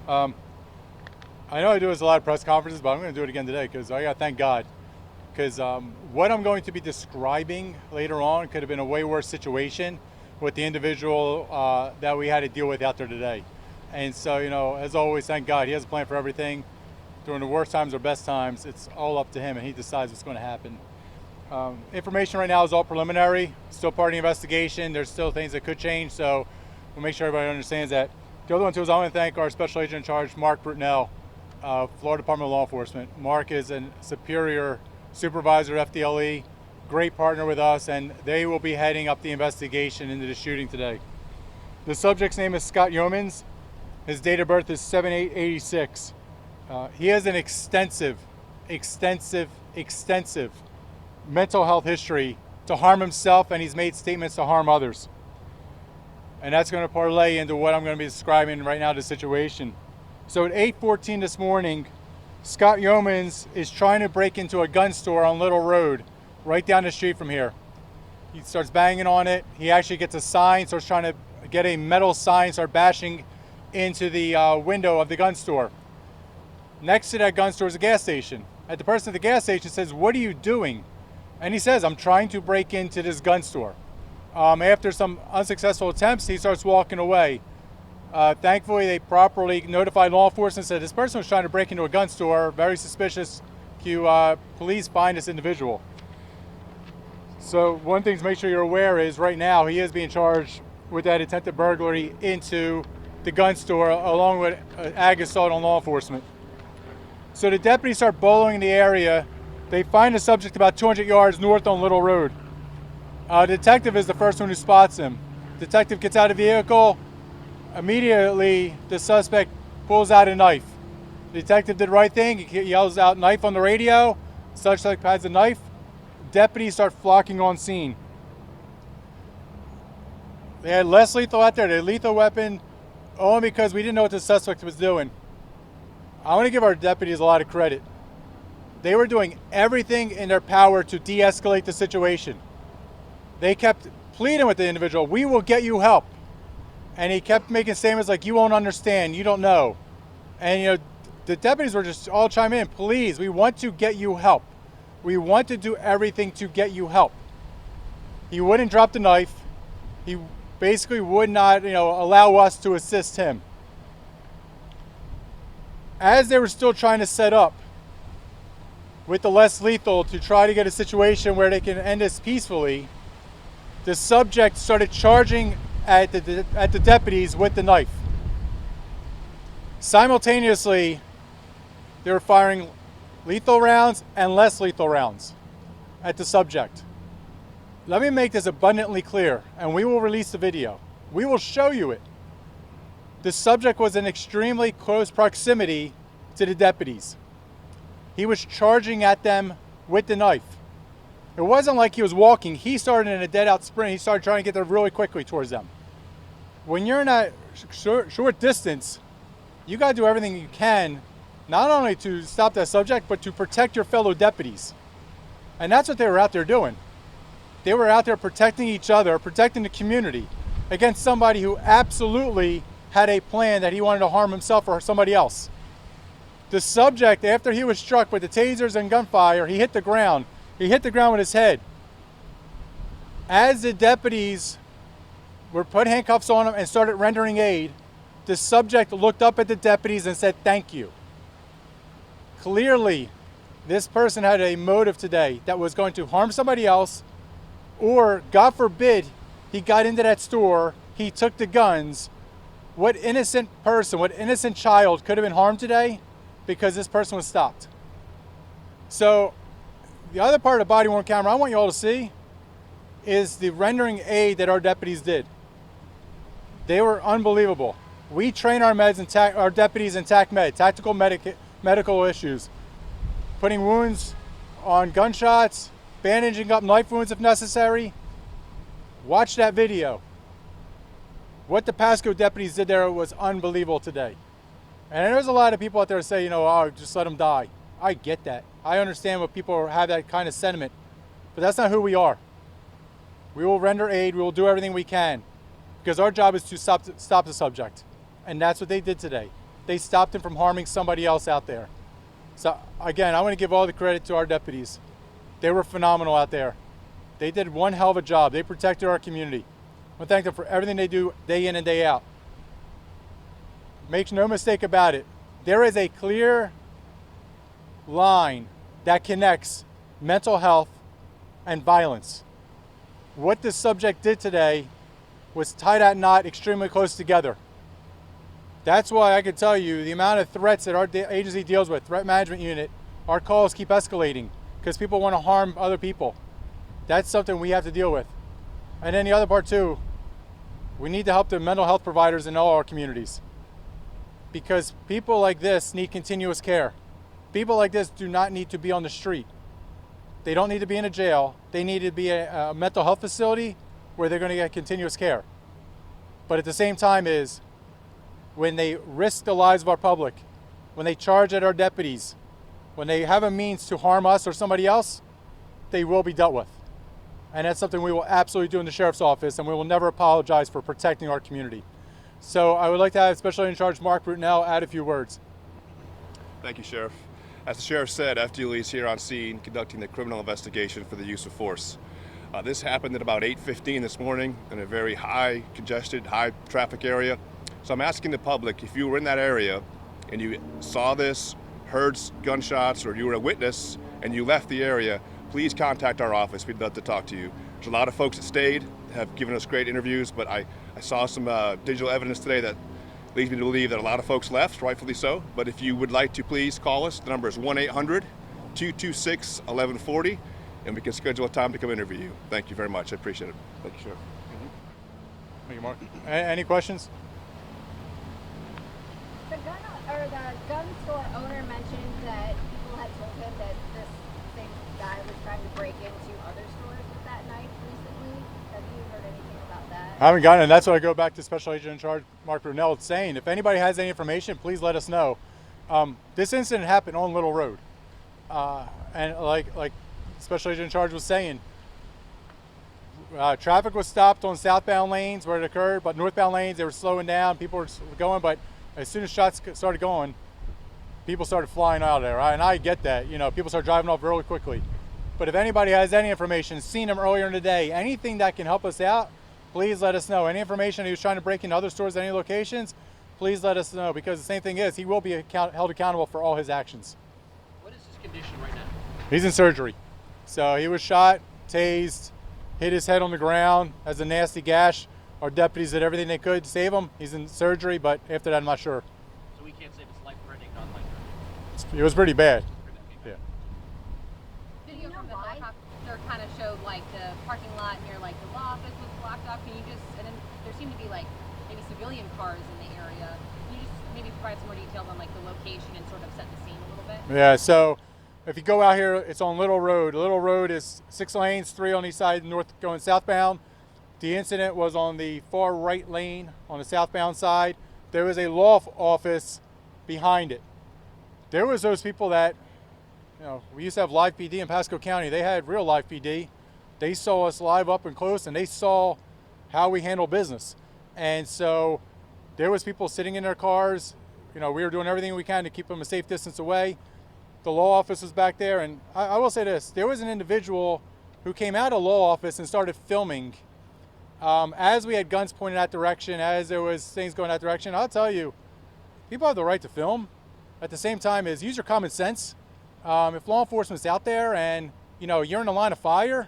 I know I do this a lot of press conferences, but I'm going to do it again today because I got to thank God. Because what I'm going to be describing later on could have been a way worse situation with the individual that we had to deal with out there today. And so, as always, thank God. He has a plan for everything. During the worst times or best times, it's all up to him, and he decides what's going to happen. Information right now is all preliminary, still part of the investigation. There's still things that could change, so we'll make sure everybody understands that. The other one, too, is I want to thank our Special Agent in Charge, Mark Brutnell, Florida Department of Law Enforcement. Mark is a superior supervisor at FDLE, great partner with us, and they will be heading up the investigation into the shooting today. The subject's name is Scott Yeomans. His date of birth is 7/8/86. He has an extensive mental health history to harm himself, and he's made statements to harm others. And that's going to parlay into what I'm going to be describing right now, the situation. So at 8:14 this morning, Scott Yeomans is trying to break into a gun store on Little Road, right down the street from here. He starts banging on it. He actually gets a sign, starts trying to get a metal sign, start bashing into the window of the gun store. Next to that gun store is a gas station. And the person at the gas station says, "What are you doing?" And he says, "I'm trying to break into this gun store." After some unsuccessful attempts, he starts walking away. Thankfully, they properly notified law enforcement and said this person was trying to break into a gun store. Very suspicious. Police find this individual. So one thing to make sure you're aware is right now he is being charged with that attempted burglary into the gun store along with ag assault on law enforcement. So the deputies start bowling in the area. They find the subject about 200 yards north on Little Road. The detective is the first one who spots him. Detective gets out of the vehicle. Immediately, the suspect pulls out a knife. The detective did the right thing. He yells out "knife" on the radio. Suspect has a knife. Deputies start flocking on scene. They had less lethal out there. They had a lethal weapon only because we didn't know what the suspect was doing. I want to give our deputies a lot of credit. They were doing everything in their power to de-escalate the situation. They kept pleading with the individual, "We will get you help." And he kept making statements like, "You won't understand, you don't know." And the deputies were just all chiming in, "Please, we want to get you help. We want to do everything to get you help." He wouldn't drop the knife. He basically would not, allow us to assist him. As they were still trying to set up with the less lethal to try to get a situation where they can end this peacefully, the subject started charging at the deputies with the knife. Simultaneously, they were firing lethal rounds and less lethal rounds at the subject. Let me make this abundantly clear, and we will release the video. We will show you it. The subject was in extremely close proximity to the deputies. He was charging at them with the knife. It wasn't like he was walking. He started in a dead-out sprint. He started trying to get there really quickly towards them. When you're in that short distance, you got to do everything you can, not only to stop that subject, but to protect your fellow deputies. And that's what they were out there doing. They were out there protecting each other, protecting the community against somebody who absolutely had a plan that he wanted to harm himself or somebody else. The subject, after he was struck with the tasers and gunfire, he hit the ground. He hit the ground with his head. As the deputies were put handcuffs on him and started rendering aid, the subject looked up at the deputies and said, "Thank you." Clearly, this person had a motive today that was going to harm somebody else, or, God forbid, he got into that store, he took the guns. What innocent person, what innocent child could have been harmed today because this person was stopped? So, the other part of the body-worn camera I want you all to see is the rendering aid that our deputies did. They were unbelievable. We train our deputies in TAC-MED, tactical medical issues, putting wounds on gunshots, bandaging up knife wounds if necessary. Watch that video. What the Pasco deputies did there was unbelievable today. And there's a lot of people out there that say, "Oh, just let them die." I get that. I understand what people have that kind of sentiment, but that's not who we are. We will render aid. We will do everything we can because our job is to stop the subject. And that's what they did today. they stopped him from harming somebody else out there. So again, I want to give all the credit to our deputies. They were phenomenal out there. They did one hell of a job. They protected our community. I want to thank them for everything they do day in and day out. Make no mistake about it. There is a clear line that connects mental health and violence. What this subject did today was tie that knot extremely close together. That's why I can tell you the amount of threats that our agency deals with, threat management unit, our calls keep escalating because people want to harm other people. That's something we have to deal with. And then the other part too, we need to help the mental health providers in all our communities, because people like this need continuous care. People like this do not need to be on the street. They don't need to be in a jail. They need to be a mental health facility where they're going to get continuous care. But at the same time is, when they risk the lives of our public, when they charge at our deputies, when they have a means to harm us or somebody else, they will be dealt with. And that's something we will absolutely do in the Sheriff's Office, and we will never apologize for protecting our community. So I would like to have Special Agent in Charge Mark Brutnell add a few words. Thank you, Sheriff. As the Sheriff said, FDLE is here on scene conducting the criminal investigation for the use of force. This happened at about 8:15 this morning in a very high congested, high traffic area. So I'm asking the public, if you were in that area and you saw this, heard gunshots, or you were a witness and you left the area, please contact our office. We'd love to talk to you. There's a lot of folks that stayed, have given us great interviews, but I saw some digital evidence today that leads me to believe that a lot of folks left, rightfully so. But if you would like to, please call us. The number is 1-800-226-1140, and we can schedule a time to come interview you. Thank you very much. I appreciate it. Thank you, Sheriff. Thank you, Mark. Any questions? The gun store owner mentioned that people had told him that this same guy was trying to break into other stores that night recently. Have you heard anything about that? I haven't gotten it. That's why I go back to Special Agent in Charge Mark Brunell saying, if anybody has any information, please let us know. This incident happened on Little Road. And like Special Agent in Charge was saying, traffic was stopped on southbound lanes where it occurred, but northbound lanes, they were slowing down. People were going, but as soon as shots started going, people started flying out of there. And I get that. You know, people start driving off really quickly. But if anybody has any information, seen him earlier in the day, anything that can help us out, please let us know. Any information he was trying to break into other stores at any locations, please let us know, because the same thing is, he will be held accountable for all his actions. What is his condition right now? He's in surgery. So he was shot, tased, hit his head on the ground, has a nasty gash. Our deputies did everything they could to save him. He's in surgery, but after that, I'm not sure. So we can't say if it's life-threatening, not life-threatening. It was pretty bad. Yeah. Video from the helicopter kind of showed like the parking lot near like the law office was blocked off. Can you just, and then there seemed to be like maybe civilian cars in the area. Can you just maybe provide some more details on like the location and sort of set the scene a little bit? Yeah, so if you go out here, it's on Little Road. Little Road is 6 lanes, 3 on each side, north going southbound. The incident was on the far right lane on the southbound side. There was a law office behind it. There was those people that, you know, we used to have live PD in Pasco County. They had real live PD. They saw us live up and close, and they saw how we handle business. And so there was people sitting in their cars. You know, we were doing everything we can to keep them a safe distance away. The law office was back there, and I will say this. There was an individual who came out of the law office and started filming as we had guns pointed that direction, as there was things going that direction. I'll tell you, people have the right to film. At the same time, is use your common sense. If law enforcement's out there and you know you're in the line of fire,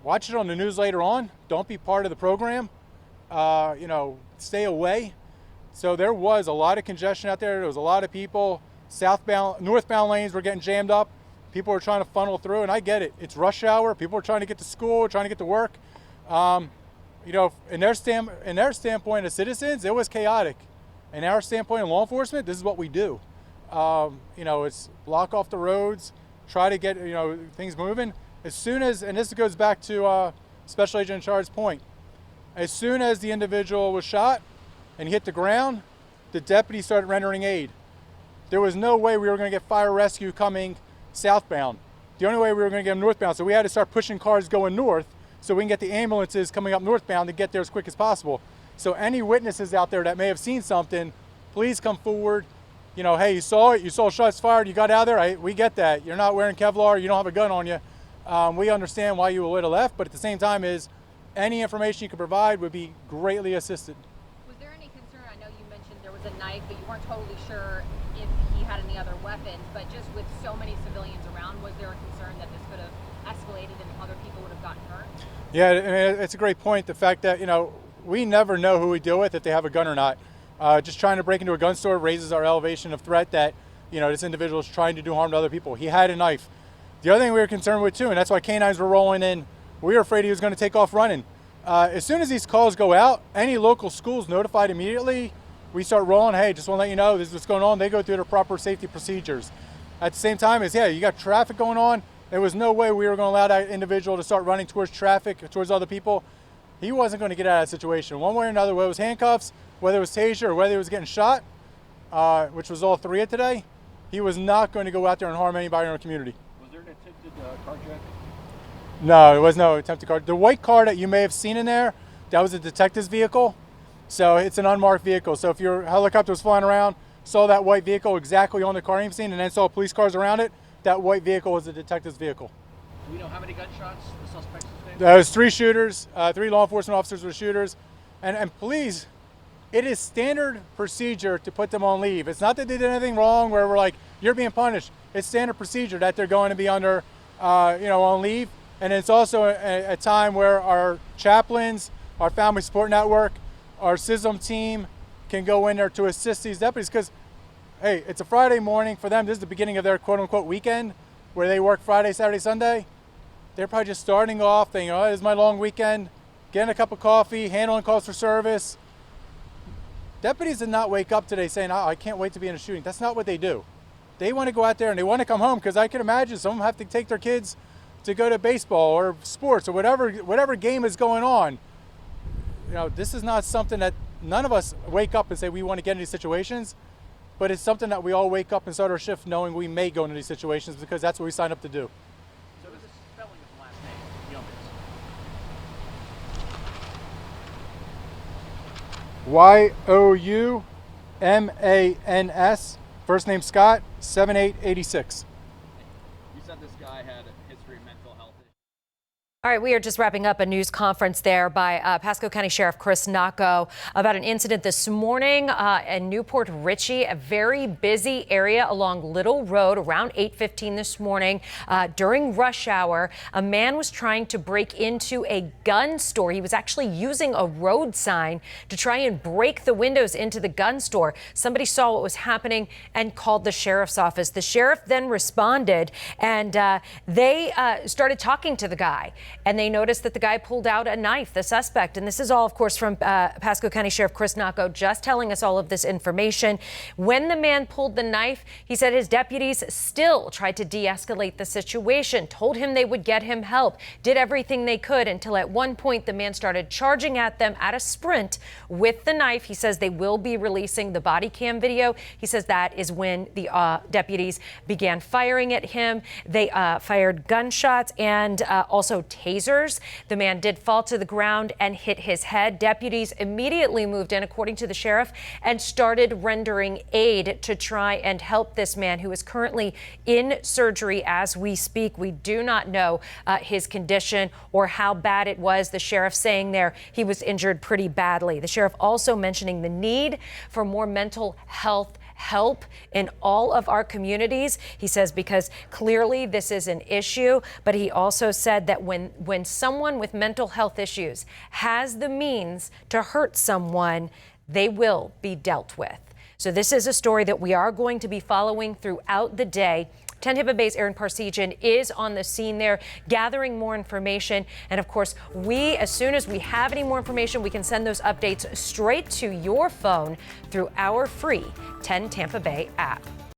watch it on the news later on. Don't be part of the program. You know, stay away. So there was a lot of congestion out there. There was a lot of people. Northbound lanes were getting jammed up. People were trying to funnel through, and I get it. It's rush hour. People are trying to get to school, trying to get to work. You know, in their standpoint as citizens, it was chaotic. In our standpoint in law enforcement, this is what we do. You know, it's block off the roads, try to get, you know, things moving. As soon as, and this goes back to Special Agent in Charge's point, as soon as the individual was shot and hit the ground, the deputy started rendering aid. There was no way we were going to get fire rescue coming southbound. The only way we were going to get them northbound. So we had to start pushing cars going north so we can get the ambulances coming up northbound to get there as quick as possible. So any witnesses out there that may have seen something, please come forward. You know, hey, you saw it, you saw shots fired, you got out there, we get that. You're not wearing Kevlar, you don't have a gun on you. We understand why you would have left, but at the same time is any information you could provide would be greatly assisted. Was there any concern? I know you mentioned there was a knife, but you weren't totally sure if he had any other weapons, but just with so many civilians around, was there a concern that this could have escalated and other people would have gotten hurt? Yeah, I mean, it's a great point. The fact that, you know, we never know who we deal with if they have a gun or not. Just trying to break into a gun store raises our elevation of threat that, you know, this individual is trying to do harm to other people. He had a knife. The other thing we were concerned with too, and that's why canines were rolling in, we were afraid he was going to take off running. As soon as these calls go out, any local schools notified immediately. We start rolling, hey, just want to let you know this is what's going on. They go through their proper safety procedures. At the same time as, yeah, you got traffic going on. There was no way we were going to allow that individual to start running towards traffic, towards other people. He wasn't going to get out of that situation. One way or another, whether it was handcuffs, whether it was taser, or whether he was getting shot, which was all three of today, he was not going to go out there and harm anybody in our community. Was there an attempted carjacking? No, there was no attempted car. The white car that you may have seen in there, that was a detective's vehicle. So it's an unmarked vehicle. So if your helicopter was flying around, saw that white vehicle exactly on the crime scene, and then saw police cars around it, that white vehicle was a detective's vehicle. Do we know how many gunshots the suspect sustained? There was 3 shooters, 3 law enforcement officers were shooters. And please, it is standard procedure to put them on leave. It's not that they did anything wrong where we're like, you're being punished. It's standard procedure that they're going to be under, on leave. And it's also a time where our chaplains, our family support network, our SISM team can go in there to assist these deputies because, hey, it's a Friday morning for them. This is the beginning of their quote-unquote weekend where they work Friday, Saturday, Sunday. They're probably just starting off thinking, oh, this is my long weekend, getting a cup of coffee, handling calls for service. Deputies did not wake up today saying, oh, I can't wait to be in a shooting. That's not what they do. They want to go out there and they want to come home because I can imagine some of them have to take their kids to go to baseball or sports or whatever game is going on. You know, this is not something that none of us wake up and say we want to get into these situations, but it's something that we all wake up and start our shift knowing we may go into these situations because that's what we signed up to do. So this is spelling of the last name, Youmans, first name Scott, 7886. You said this guy had a history of mental health issues. All right, we are just wrapping up a news conference there by Pasco County Sheriff Chris Nocco about an incident this morning in Newport Richey, a very busy area along Little Road around 8:15 this morning. During rush hour, a man was trying to break into a gun store. He was actually using a road sign to try and break the windows into the gun store. Somebody saw what was happening and called the sheriff's office. The sheriff then responded and they started talking to the guy. And they noticed that the guy pulled out a knife, the suspect. And this is all, of course, from Pasco County Sheriff Chris Nocco just telling us all of this information. When the man pulled the knife, he said his deputies still tried to de-escalate the situation, told him they would get him help, did everything they could until at one point the man started charging at them at a sprint with the knife. He says they will be releasing the body cam video. He says that is when the deputies began firing at him. They fired gunshots and also tasers. The man did fall to the ground and hit his head. Deputies immediately moved in, according to the sheriff, and started rendering aid to try and help this man who is currently in surgery as we speak. We do not know his condition or how bad it was. The sheriff saying there he was injured pretty badly. The sheriff also mentioning the need for more mental health help in all of our communities. He says because clearly this is an issue, but he also said that when someone with mental health issues has the means to hurt someone, they will be dealt with. So this is a story that we are going to be following throughout the day. 10 Tampa Bay's Aaron Parsegian is on the scene there gathering more information. And of course, as soon as we have any more information, we can send those updates straight to your phone through our free 10 Tampa Bay app.